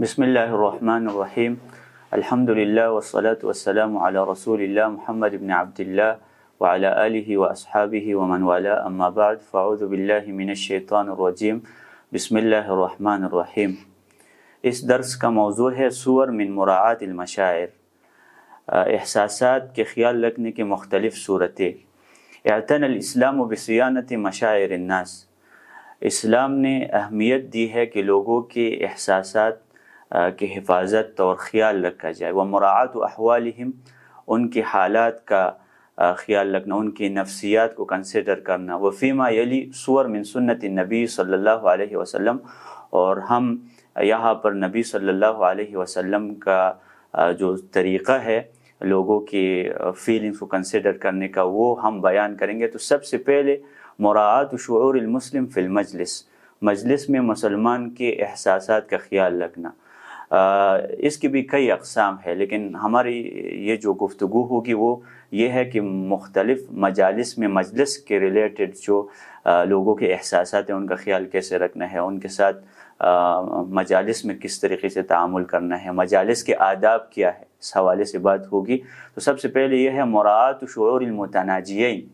بسم اللہ الرحمن الرحیم الحمد للہ والصلاة والسلام علی رسول اللہ محمد بن عبد اللہ وعلی آلہ واصحابہ ومن والاه اما بعد فاعوذ باللہ من الشیطان الرجیم بسم اللہ الرحمن الرحیم۔ اس درس کا موضوع ہے صور من مراعات المشاعر، احساسات کے خیال رکھنے کی مختلف صورتیں۔ اعتنى الاسلام بصیانت مشاعر الناس، اسلام نے اہمیت دی ہے کہ لوگوں کے احساسات کی حفاظت اور خیال رکھا جائے، ومراعات احوالہم، ان کی حالات کا خیال رکھنا، ان کی نفسیات کو کنسیڈر کرنا۔ وفیما یلی صور من سنت النبی صلی اللہ علیہ وسلم، اور ہم یہاں پر نبی صلی اللہ علیہ وسلم کا جو طریقہ ہے لوگوں کی فیلنگس کو کنسیڈر کرنے کا وہ ہم بیان کریں گے۔ تو سب سے پہلے مراعات شعور المسلم فی المجلس، مجلس میں مسلمان کے احساسات کا خیال رکھنا۔ اس کی بھی کئی اقسام ہے، لیکن ہماری یہ جو گفتگو ہوگی وہ یہ ہے کہ مختلف مجالس میں مجلس کے ریلیٹڈ جو لوگوں کے احساسات ہیں ان کا خیال کیسے رکھنا ہے، ان کے ساتھ مجالس میں کس طریقے سے تعامل کرنا ہے، مجالس کے آداب کیا ہے، اس حوالے سے بات ہوگی۔ تو سب سے پہلے یہ ہے مراعات شعور المتناجیین۔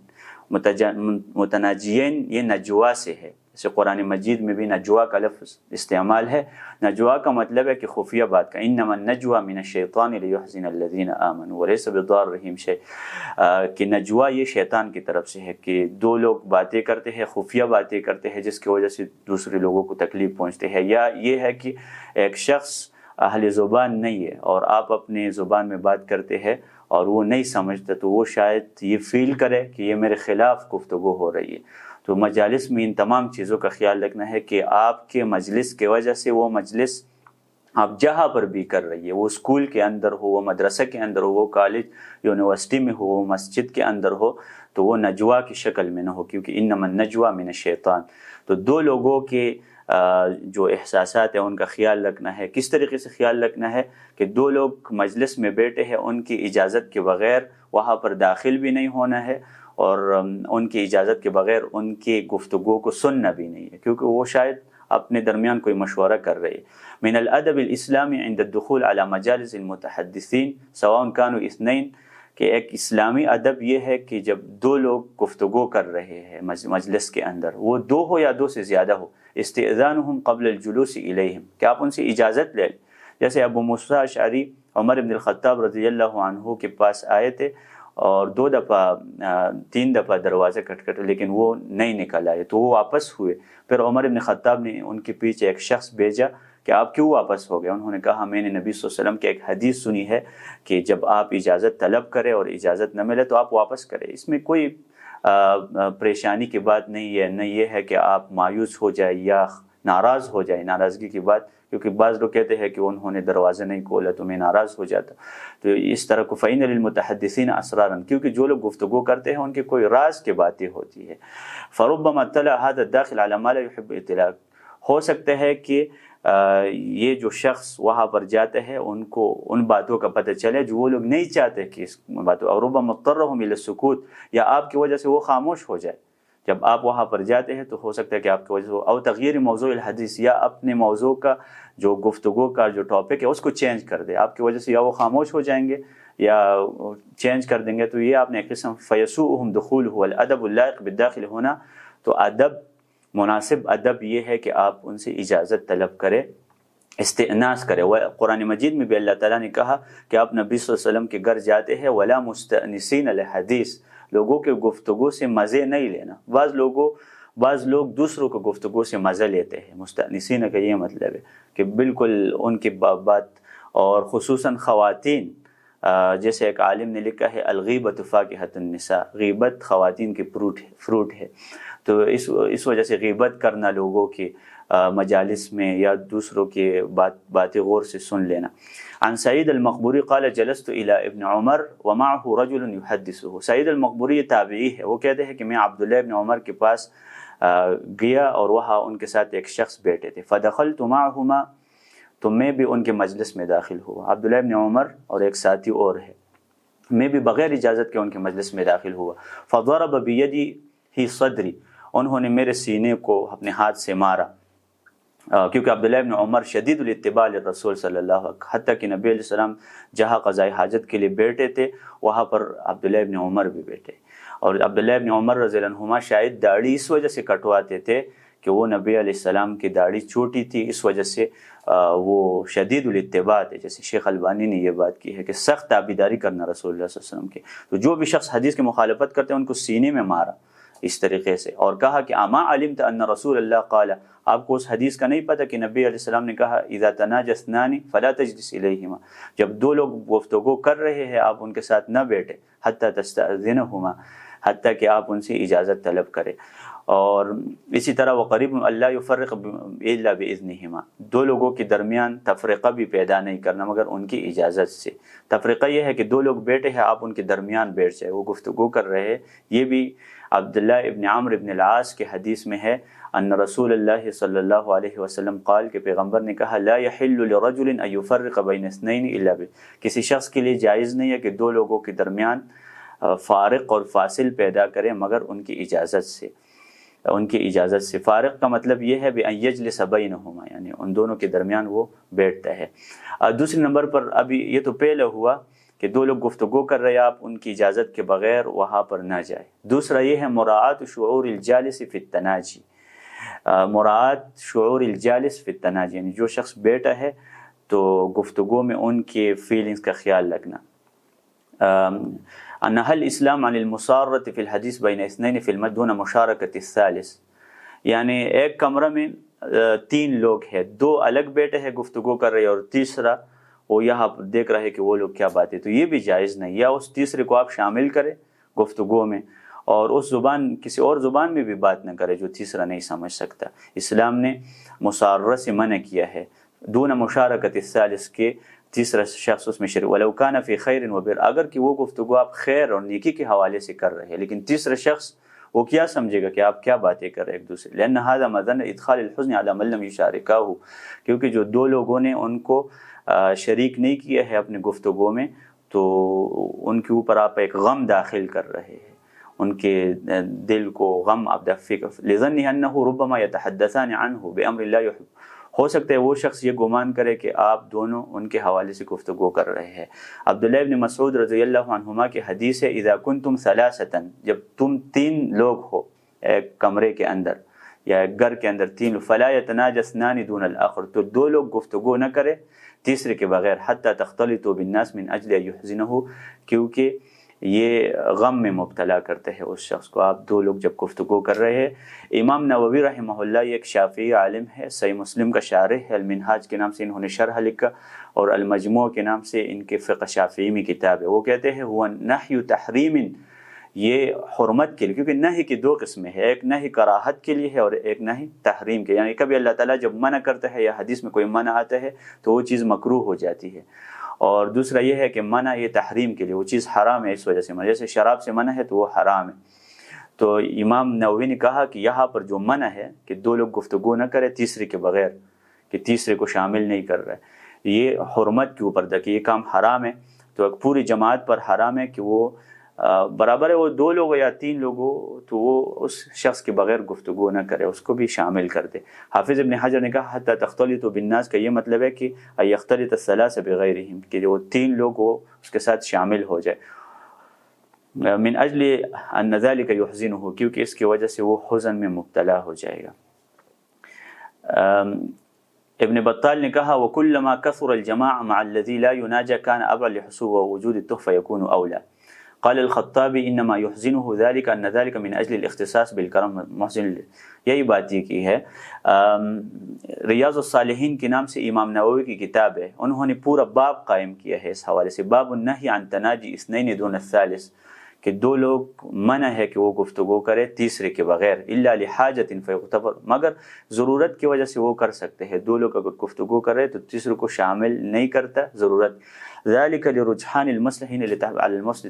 متناجیین یہ نجوا سے ہے، جیسے قرآن مجید میں بھی نجوا کا لفظ استعمال ہے۔ نجوا کا مطلب ہے کہ خفیہ بات کا، انما النجوا من الشیطان لیحزن الذین آمنوا ولیس بضارہم شیئا، کہ نجوا یہ شیطان کی طرف سے ہے کہ دو لوگ باتیں کرتے ہیں، خفیہ باتیں کرتے ہیں جس کی وجہ سے دوسرے لوگوں کو تکلیف پہنچتے ہیں، یا یہ ہے کہ ایک شخص اہل زبان نہیں ہے اور آپ اپنے زبان میں بات کرتے ہیں اور وہ نہیں سمجھتا، تو وہ شاید یہ فیل کرے کہ یہ میرے خلاف گفتگو ہو رہی ہے۔ تو مجالس میں ان تمام چیزوں کا خیال رکھنا ہے کہ آپ کے مجلس کی وجہ سے وہ مجلس آپ جہاں پر بھی کر رہی ہے، وہ اسکول کے اندر ہو، وہ مدرسہ کے اندر ہو، وہ کالج یونیورسٹی میں ہو، وہ مسجد کے اندر ہو، تو وہ نجوا کی شکل میں نہ ہو، کیونکہ انما النجوا من الشیطان۔ تو دو لوگوں کے جو احساسات ہیں ان کا خیال رکھنا ہے۔ کس طریقے سے خیال رکھنا ہے کہ دو لوگ مجلس میں بیٹھے ہیں، ان کی اجازت کے بغیر وہاں پر داخل بھی نہیں ہونا ہے، اور ان کی اجازت کے بغیر ان کی گفتگو کو سننا بھی نہیں ہے، کیونکہ وہ شاید اپنے درمیان کوئی مشورہ کر رہے ہیں۔ من الادب الاسلامی عند الدخول على مجالس المتحدثین سواء كانوا اثنین، کہ ایک اسلامی ادب یہ ہے کہ جب دو لوگ گفتگو کر رہے ہیں مجلس کے اندر، وہ دو ہو یا دو سے زیادہ ہو، استئذانہم قبل الجلوس الیہم، کہ آپ ان سے اجازت لیں۔ جیسے ابو موسیٰ اشعری عمر بن الخطاب رضی اللہ عنہ کے پاس آئے تھے اور 3 دفعہ دروازے کھٹکھٹے لیکن وہ نہیں نکل آئے، تو وہ واپس ہوئے۔ پھر عمر بن خطاب نے ان کے پیچھے ایک شخص بھیجا کہ آپ کیوں واپس ہو گئے؟ انہوں نے کہا میں نے نبی صلی اللہ علیہ وسلم کی ایک حدیث سنی ہے کہ جب آپ اجازت طلب کریں اور اجازت نہ ملے تو آپ واپس کریں۔ اس میں کوئی پریشانی کی بات نہیں ہے، نہ یہ ہے کہ آپ مایوس ہو جائے یا ناراض ہو جائے، ناراضگی کی بات، کیونکہ بعض لوگ کہتے ہیں کہ انہوں نے دروازہ نہیں کھولا تو میں ناراض ہو جاتا۔ تو اس طرح کو فَإِنَّ لِلْمُتَحَدِّثِينَ أَسْرَارًا، کیونکہ جو لوگ گفتگو کرتے ہیں ان کے کوئی راز کی باتیں ہوتی ہے۔ فَرُبَّمَا اطَّلَعَ هَذَا الدَّاخِلُ عَلَى مَا لَا يُحِبُّ اطلاع، ہو سکتا ہے کہ یہ جو شخص وہاں پر جاتے ہیں ان کو ان باتوں کا پتہ چلے جو وہ لوگ نہیں چاہتے کہ اس باتوں، اور رُبَّمَا اضْطَرَّهُمْ إِلَى السُّكُوتِ، یا آپ کی وجہ سے وہ خاموش ہو جائے۔ جب آپ وہاں پر جاتے ہیں تو ہو سکتا ہے کہ آپ کی وجہ سے او تغییر موضوع الحدیث، یا اپنے موضوع کا جو گفتگو کا جو ٹاپک ہے اس کو چینج کر دے، آپ کی وجہ سے یا وہ خاموش ہو جائیں گے یا چینج کر دیں گے، تو یہ آپ نے ایک قسم فَيَسُوءُهُمْ دُخُولُهُ وَالْأَدَبُ اللَّائِقُ بِالدَّاخِلِ ہونا۔ تو ادب، مناسب ادب یہ ہے کہ آپ ان سے اجازت طلب کریں، استئناس کرے۔ قرآن مجید میں بھی اللہ تعالیٰ نے کہا کہ آپ نبی صلی اللہ علیہ وسلم کے گھر جاتے ہیں وَلَا مُسْتَأْنِسِينَ لِحَدِيثٍ، لوگوں کے گفتگو سے مزے نہیں لینا۔ بعض لوگ دوسروں کو گفتگو سے مزہ لیتے ہیں، مستأنسین کا یہ مطلب ہے کہ بالکل ان کی بات، اور خصوصاً خواتین، جیسے ایک عالم نے لکھا ہے الغیبۃ فاکہۃ النساء، غیبت خواتین کی فروٹ ہے۔ تو اس وجہ سے غیبت کرنا لوگوں کی مجالس میں یا دوسروں کی باتیں غور سے سن لینا۔ عن سعید المقبوری قال جلست الى ابن عمر ومعه رجل يحدثه، سعید المقبوری یہ تابعی ہے، وہ کہتے ہیں کہ میں عبداللہ ابن عمر کے پاس گیا اور وہاں ان کے ساتھ ایک شخص بیٹھے تھے، فدخلت معهما، تو میں بھی ان کے مجلس میں داخل ہوا۔ عبداللہ ابن عمر اور ایک ساتھی اور ہے، میں بھی بغیر اجازت کے ان کے مجلس میں داخل ہوا۔ فضرب بیدی ہی صدری، انہوں نے میرے سینے کو اپنے ہاتھ سے مارا۔ کیونکہ عبداللہ ابن عمر شدید الاتباع للرسول صلی اللہ علیہ وسلم، حتیٰ کہ نبی علیہ السلام جہاں قضاء حاجت کے لیے بیٹھے تھے وہاں پر عبداللہ ابن عمر بھی بیٹھے، اور عبداللہ ابن عمر رضی اللہ عنہما شاید داڑھی اس وجہ سے کٹواتے تھے کہ وہ نبی علیہ السلام کی داڑھی چھوٹی تھی، اس وجہ سے وہ شدید الاتباع تھے۔ جیسے شیخ البانی نے یہ بات کی ہے کہ سخت تابعداری کرنا رسول اللہ صلی اللہ علیہ وسلم کی، تو جو بھی شخص حدیث کی مخالفت کرتے ہیں ان کو سینے میں مارا اس طریقے سے، اور کہا کہ اما علمت ان رسول اللہ قال، آپ کو اس حدیث کا نہیں پتہ کہ نبی علیہ السلام نے کہا اذا تناجى اثنان فلا تجلس الیہما، جب دو لوگ گفتگو کر رہے ہیں آپ ان کے ساتھ نہ بیٹھے، حتی تستأذنہما، حتیٰ کہ آپ ان سے اجازت طلب کریں، اور اسی طرح وقریب اللہ یفرق الا باذنہما، دو لوگوں کے درمیان تفرقہ بھی پیدا نہیں کرنا مگر ان کی اجازت سے۔ تفرقہ یہ ہے کہ دو لوگ بیٹھے ہیں آپ ان کے درمیان بیٹھ جائے، وہ گفتگو کر رہے ہیں۔ یہ بھی عبداللہ ابن عمرو ابن العاص کے حدیث میں ہے ان رسول اللہ صلی اللہ علیہ وسلم قال، کہ پیغمبر نے کہا لا يحل لرجل ان يفرق بین اثنین الا کسی شخص کے لیے جائز نہیں ہے کہ دو لوگوں کے درمیان فارق اور فاصل پیدا کرے مگر ان کی اجازت سے، ان کی اجازت سے۔ فارق کا مطلب یہ ہے بأن یجلس بینہما، یعنی ان دونوں کے درمیان وہ بیٹھتا ہے۔ دوسرے نمبر پر، ابھی یہ تو پہلے ہوا کہ دو لوگ گفتگو کر رہے آپ ان کی اجازت کے بغیر وہاں پر نہ جائے۔ دوسرا یہ ہے مراعات شعور الجالس فی التناجی، مراعات شعور الجالس فی التناجی، یعنی جو شخص بیٹھا ہے تو گفتگو میں ان کے فیلنگز کا خیال رکھنا۔ نہى الاسلام عن المصارة في الحديث بين اثنين في المسجد دون مشاركة الثالث، یعنی ایک کمرہ میں تین لوگ ہیں، دو الگ بیٹھے ہیں گفتگو کر رہے ہیں اور تیسرا وہ یہاں پر دیکھ رہے کہ وہ لوگ کیا باتیں، تو یہ بھی جائز نہیں، یا اس تیسرے کو آپ شامل کریں گفتگو میں اور اس زبان کسی اور زبان میں بھی بات نہ کرے جو تیسرا نہیں سمجھ سکتا۔ اسلام نے مصارہ سے منع کیا ہے، دون مشارکت الثالث کے تیسرا شخص اس میں شریک، ولو کان فی خیر و بر، اگر کہ وہ گفتگو آپ خیر اور نیکی کے حوالے سے کر رہے ہیں، لیکن تیسرا شخص وہ کیا سمجھے گا کہ آپ کیا باتیں کر رہے ہیں ایک دوسرے، لأن هذا مظن ادخال الحزن على من لم يشاركه، کیونکہ جو دو لوگوں نے ان کو شریک نہیں کیا ہے اپنے گفتگو میں تو ان کے اوپر آپ ایک غم داخل کر رہے ہیں، ان کے دل کو غم آپ دفق لظنه انه ربما يتحدثان عنه بامر لا يحب، ہو سکتا ہے وہ شخص یہ گمان کرے کہ آپ دونوں ان کے حوالے سے گفتگو کر رہے ہیں۔ عبداللہ ابن مسعود رضی اللہ عنہما کی حدیث ہے اذا کنتم ثلاثة، جب تم تین لوگ ہو ایک کمرے کے اندر یا ایک گھر کے اندر تین، فلا يتناجى اثنان دون الآخر، تو دو لوگ گفتگو نہ کرے تیسرے کے بغیر، حتی تختلطوا بالناس من اجل ان يحزنه، کیونکہ یہ غم میں مبتلا کرتے ہیں اس شخص کو۔ آپ دو لوگ جب گفتگو کر رہے ہیں، امام نووی رحمہ اللہ یہ ایک شافعی عالم ہے، صحیح مسلم کا شارح ہے، المنہاج کے نام سے انہوں نے شرح لکھا، اور المجموع کے نام سے ان کے فقہ شافعی میں کتاب ہے۔ وہ کہتے ہیں ہوا نہی تحریم، یہ حرمت کے لیے، کیونکہ نہی کی دو قسمیں ہیں، ایک نہی کراہت کے لیے ہے اور ایک نہی تحریم کے، یعنی کبھی اللہ تعالیٰ جب منع کرتا ہے یا حدیث میں کوئی منع آتا ہے تو وہ چیز مکروہ ہو جاتی ہے، اور دوسرا یہ ہے کہ منع یہ تحریم کے لیے، وہ چیز حرام ہے اس وجہ سے منع، جیسے شراب سے منع ہے تو وہ حرام ہے۔ تو امام نووی نے کہا کہ یہاں پر جو منع ہے کہ دو لوگ گفتگو نہ کرے تیسرے کے بغیر، کہ تیسرے کو شامل نہیں کر رہے، یہ حرمت کے اوپر تھا کہ یہ کام حرام ہے، تو ایک پوری جماعت پر حرام ہے کہ وہ برابر ہے وہ دو لوگ یا تین لوگ ہو تو وہ اس شخص کے بغیر گفتگو نہ کرے، اس کو بھی شامل کر دے۔ حافظ ابن حجر نے کہا حتی تختلط بالناس کا یہ مطلب ہے کہ یختلط الثلاث بغیرہم، کہ وہ تین لوگ وہ اس کے ساتھ شامل ہو جائے، من اجل ان ذلک یحزنہ، کیونکہ اس کی وجہ سے وہ حزن میں مبتلا ہو جائے گا۔ ابن بطال نے کہا وکلما کثر الجماع مع الذی لا یناجى كان ابرا لحصول ووجود التحفہ یکون اولی۔ قال الخطابی انما يحزنه ذلك ان ذلك من اجل الاختصاص بالکرم محسن، یہی بات یہ کی ہے۔ ریاض الصالحین کے نام سے امام نووی کی کتاب ہے، انہوں نے پورا باب قائم کیا ہے اس حوالے سے، باب النہی عن تناجی اثنین دون الثالث، کہ دو لوگ منع ہے کہ وہ گفتگو کرے تیسرے کے بغیر، الا لحاجت فیغتفر، مگر ضرورت کی وجہ سے وہ کر سکتے ہیں، دو لوگ اگر گفتگو کرے تو تیسرے کو شامل نہیں کرتا ضرورت، ذلك لرجحان المصلحین على المصلح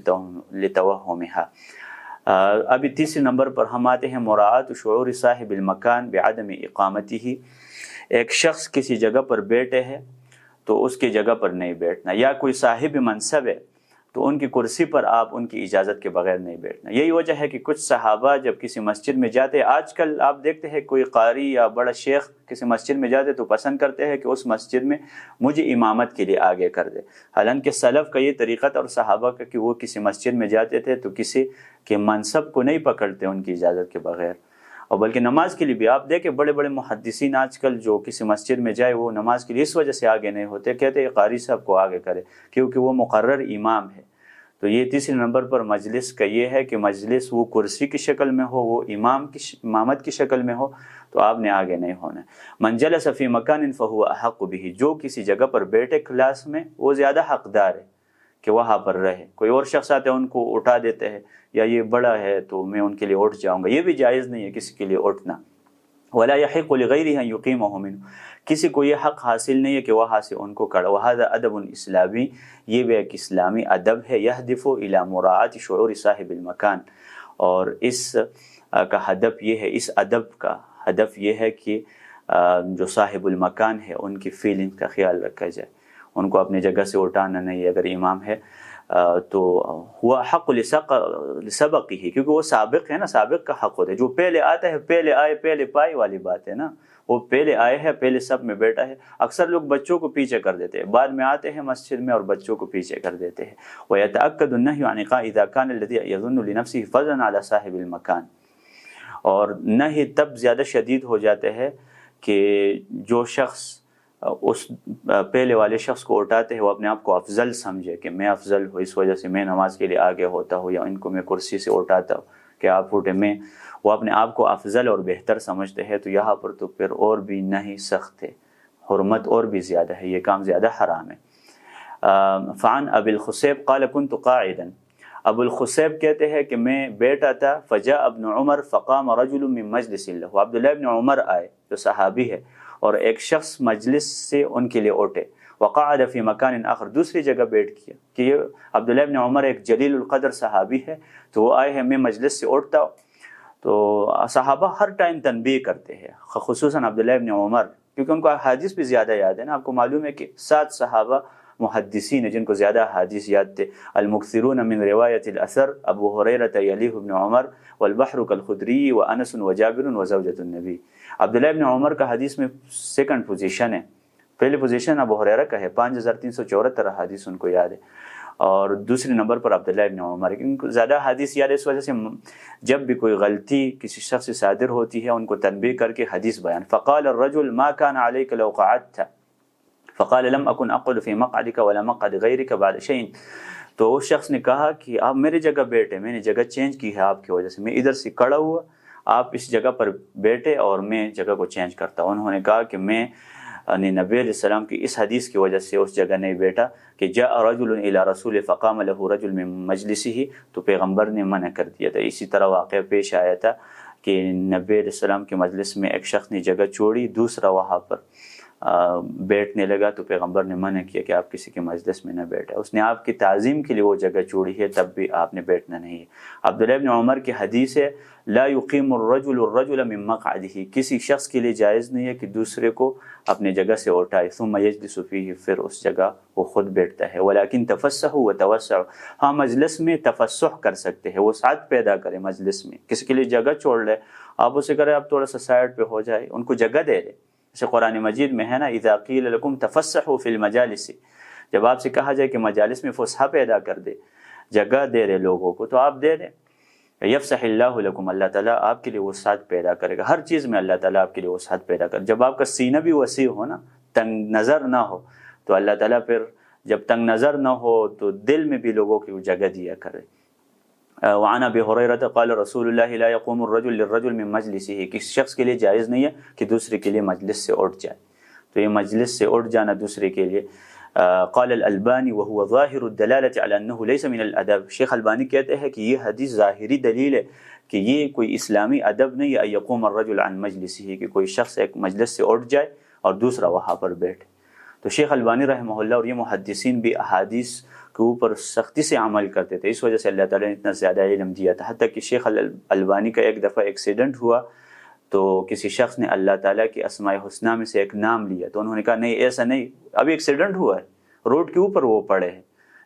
لتوہمها۔ ابھی تیسرے نمبر پر ہم آتے ہیں مراعات شعور صاحب المکان بعدم اقامته، ایک شخص کسی جگہ پر بیٹھے ہے تو اس کی جگہ پر نہیں بیٹھنا، یا کوئی صاحب منصب ہے تو ان کی کرسی پر آپ ان کی اجازت کے بغیر نہیں بیٹھنا۔ یہی وجہ ہے کہ کچھ صحابہ جب کسی مسجد میں جاتے، آج کل آپ دیکھتے ہیں کوئی قاری یا بڑا شیخ کسی مسجد میں جاتے تو پسند کرتے ہیں کہ اس مسجد میں مجھے امامت کے لیے آگے کر دے، حالانکہ سلف کا یہ طریقہ تھا اور صحابہ کا کہ وہ کسی مسجد میں جاتے تھے تو کسی کے منصب کو نہیں پکڑتے ان کی اجازت کے بغیر، اور بلکہ نماز کے لیے بھی آپ دیکھیں بڑے بڑے محدثین آج کل جو کسی مسجد میں جائے وہ نماز کے لیے اس وجہ سے آگے نہیں ہوتے، کہتے ہیں قاری صاحب کو آگے کرے کیونکہ وہ مقرر امام ہے۔ تو یہ تیسرے نمبر پر مجلس کا یہ ہے کہ مجلس وہ کرسی کی شکل میں ہو، وہ امامت کی شکل میں ہو، تو آپ نے آگے نہیں ہونا۔ من جلس فی مکان فہو احق بہ، جو کسی جگہ پر بیٹھے کلاس میں وہ زیادہ حقدار ہے کہ وہاں پر رہے۔ کوئی اور شخص آتے ہیں ان کو اٹھا دیتے ہیں، یا یہ بڑا ہے تو میں ان کے لیے اٹھ جاؤں گا، یہ بھی جائز نہیں ہے کسی کے لیے اٹھنا۔ ولا يحق لغیرہ ان یقیمہ منہ، کسی کو یہ حق حاصل نہیں ہے کہ وہاں سے ان کو کھڑا۔ وہذا ادب اسلامی، یہ بھی ایک اسلامی ادب ہے، یہدف الی مراعاۃ شعور صاحب المکان، اور اس کا ہدف یہ ہے، اس ادب کا ہدف یہ ہے کہ جو صاحب المکان ہے ان کی فیلنگ کا خیال رکھا جائے، ان کو اپنی جگہ سے اٹھانا نہیں۔ اگر امام ہے تو ہوا حق لسبقہ، کیونکہ وہ سابق ہے نا، سابق کا حق ہوتا ہے، جو پہلے آتا ہے پہلے آئے پہلے پائی والی بات ہے نا، وہ پہلے آئے ہیں پہلے سب میں بیٹھا ہے۔ اکثر لوگ بچوں کو پیچھے کر دیتے ہیں، بعد میں آتے ہیں مسجد میں اور بچوں کو پیچھے کر دیتے ہیں۔ وَيَتَأَكَّدُ النَّهْيُ عَنْ إِقَاءِ إِذَا كَانَ الَّذِي يَظُنُّ لِنَفْسِهِ فَضْلًا عَلَى صَاحِبِ الْمَكَانِ، اور نہی تب زیادہ شدید ہو جاتے ہیں کہ جو شخص اس پہلے والے شخص کو اٹھاتے ہیں وہ اپنے آپ کو افضل سمجھے کہ میں افضل ہوں، اس وجہ سے میں نماز کے لیے آگے ہوتا ہوں، یا ان کو میں کرسی سے اٹھاتا ہوں کہ آپ اٹھے، میں وہ اپنے آپ کو افضل اور بہتر سمجھتے ہیں۔ تو یہاں پر تو پھر اور بھی نہیں سخت ہے، حرمت اور بھی زیادہ ہے، یہ کام زیادہ حرام ہے۔ فعن ابی الخصیب قال كنت قاعدا، ابو الخصیب کہتے ہیں کہ میں بیٹھا تھا، فجاء ابن عمر فقام رجل من مجلس له، عبداللہ ابن عمر آئے جو صحابی ہے، اور ایک شخص مجلس سے ان کے لیے اٹھے، وقعد فی مکان آخر، دوسری جگہ بیٹھ گیا، کہ یہ عبداللہ ابن عمر ایک جلیل القدر صحابی ہے، تو وہ آئے ہیں میں مجلس سے اٹھتا ہوں۔ تو صحابہ ہر ٹائم تنبیہ کرتے ہیں، خصوصاً عبداللہ ابن عمر، کیونکہ ان کو احادیث بھی زیادہ یاد ہے نا۔ آپ کو معلوم ہے کہ 7 صحابہ محدثین ہیں جن کو زیادہ احادیث یاد تھے، المکثرون من روایت الاثر ابو ہریرہ یلیہ ابن عمر والبحر کالخدری وانس وجابر وزوجۃ النبی۔ عبداللہ ابن عمر کا حدیث میں سیکنڈ پوزیشن ہے، پہلی پوزیشن ابو ہریرہ کا ہے، 5374 احادیث ان کو یاد ہے، اور دوسرے نمبر پر عبداللہ ابن عمر۔ ان کو زیادہ حدیث یاد ہے، اس وجہ سے جب بھی کوئی غلطی کسی شخص سے صادر ہوتی ہے ان کو تنبیہ کر کے حدیث بیان۔ فقال الرجل ما كان عليك لو قعدت، فقال لم اكن اقعد في مقعدك ولا مقعد غيرك بعد شيء، تو اس شخص نے کہا کہ آپ میری جگہ بیٹھے، میں نے جگہ چینج کی ہے آپ کی وجہ سے، میں ادھر سے کھڑا ہوا، آپ اس جگہ پر بیٹھے اور میں جگہ کو چینج کرتا ہوں۔ انہوں نے کہا کہ میں نبی علیہ السلام کی اس حدیث کی وجہ سے اس جگہ نہیں بیٹھا کہ جاء رجل الى رسول فقام له رجل من مجلسه، تو پیغمبر نے منع کر دیا تھا۔ اسی طرح واقعہ پیش آیا تھا کہ نبی علیہ السلام کے مجلس میں ایک شخص نے جگہ چھوڑی، دوسرا وہاں پر بیٹھنے لگا، تو پیغمبر نے منع کیا کہ آپ کسی کے مجلس میں نہ بیٹھے، اس نے آپ کی تعظیم کے لیے وہ جگہ چھوڑی ہے، تب بھی آپ نے بیٹھنا نہیں ہے۔ عبداللہ ابن عمر کی حدیث ہے لا یقیم الرجل الرجل من مقعدہ، کسی شخص کے لیے جائز نہیں ہے کہ دوسرے کو اپنے جگہ سے اٹھائے، ثم یجلس فیہ، پھر اس جگہ وہ خود بیٹھتا ہے، ولیکن تفسحوا وتوسعوا، ہاں مجلس میں تفسح کر سکتے ہیں، وسعت پیدا کرے مجلس میں، کسی کے لیے جگہ چھوڑ لے، آپ اسے کرے آپ تھوڑا سا سائڈ پہ ہو جائے، ان کو جگہ دے دے، جیسے قرآن مجید میں ہے نا اذا قیل لکم تفسحوا فی المجالس، جب آپ سے کہا جائے کہ مجالس میں فسحہ پیدا کر دے، جگہ دے رہے لوگوں کو، تو آپ دے دیں۔ یفسح اللہ لکم، اللہ تعالیٰ آپ کے لیے وسعت پیدا کرے گا، ہر چیز میں اللہ تعالیٰ آپ کے لیے وسعت پیدا کرے، جب آپ کا سینہ بھی وسیع ہو نا، تنگ نظر نہ ہو، تو اللہ تعالیٰ پھر جب تنگ نظر نہ ہو تو دل میں بھی لوگوں کی جگہ دیا کرے۔ وعن ابی ہریرہ قال رسول اللہ لا يقوم الرجل للرجل من مجلسه، کسی شخص کے لیے جائز نہیں ہے کہ دوسرے کے لیے مجلس سے اٹھ جائے، تو یہ مجلس سے اٹھ جانا دوسرے کے لیے۔ قال الالبانی وهو ظاہر الدلالة على انه ليس من الادب، شیخ البانی کہتے ہیں کہ یہ حدیث ظاہری دلیل ہے کہ یہ کوئی اسلامی ادب نہیں ہے، ان يقوم الرجل عن مجلسه، کہ کوئی شخص ایک مجلس سے اٹھ جائے اور دوسرا وہاں پر بیٹھے۔ تو شیخ البانی رحمہ اللہ اور یہ محدثین بھی احادیث کے اوپر سختی سے عمل کرتے تھے، اس وجہ سے اللہ تعالیٰ نے اتنا زیادہ علم دیا تھا، حتیٰ کہ شیخ البانی کا ایک دفعہ ایکسیڈنٹ ہوا تو کسی شخص نے اللہ تعالیٰ کی اسماء حسنہ میں سے ایک نام لیا، تو انہوں نے کہا نہیں ایسا نہیں، ابھی ایکسیڈنٹ ہوا ہے، روڈ کے اوپر وہ پڑے ہیں،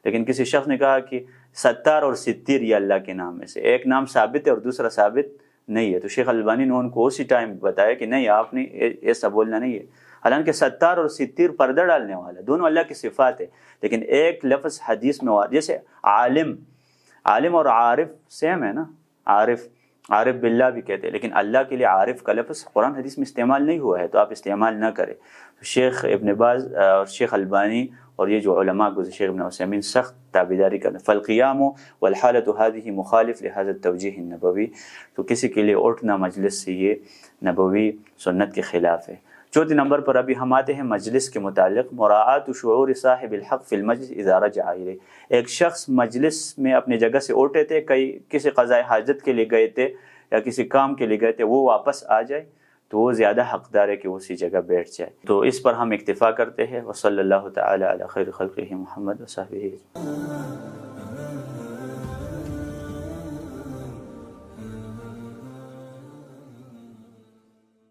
لیکن کسی شخص نے کہا کہ 70 اور 70 یہ اللہ کے نام میں سے ایک نام ثابت ہے اور دوسرا ثابت نہیں ہے، تو شیخ البانی نے ان کو اسی ٹائم بتایا کہ نہیں، آپ نے ایسا بولنا نہیں ہے، حالانکہ 70 اور 70 پردہ ڈالنے والا دونوں اللہ کی صفات ہے، لیکن ایک لفظ حدیث میں جیسے عالم اور عارف سیم ہے نا، عارف باللہ بھی کہتے ہیں، لیکن اللہ کے لیے عارف کا لفظ قرآن حدیث میں استعمال نہیں ہوا ہے، تو آپ استعمال نہ کریں۔ شیخ ابن باز اور شیخ البانی اور یہ جو علماء گزرے، شیخ ابن عثیمین، سخت تابعداری کرتے، فالقیام والحالۃ هذه مخالف لهذا التوجیہ النبوی، تو کسی کے لیے اٹھنا مجلس سے یہ نبوی سنت کے خلاف ہے۔ چوتھے نمبر پر ابھی ہم آتے ہیں مجلس کے متعلق، مراعات شعور صاحب الحق فی المجلس اذا رجع الیہ۔ ایک شخص مجلس میں اپنی جگہ سے اٹھے تھے، کسی قضاء حاجت کے لیے گئے تھے یا کسی کام کے لیے گئے تھے، وہ واپس آ جائے تو وہ زیادہ حقدار ہے کہ وہ اسی جگہ بیٹھ جائے۔ تو اس پر ہم اکتفا کرتے ہیں۔ وصلی اللہ تعالی علی خیر خلقہ محمد وصحبہ۔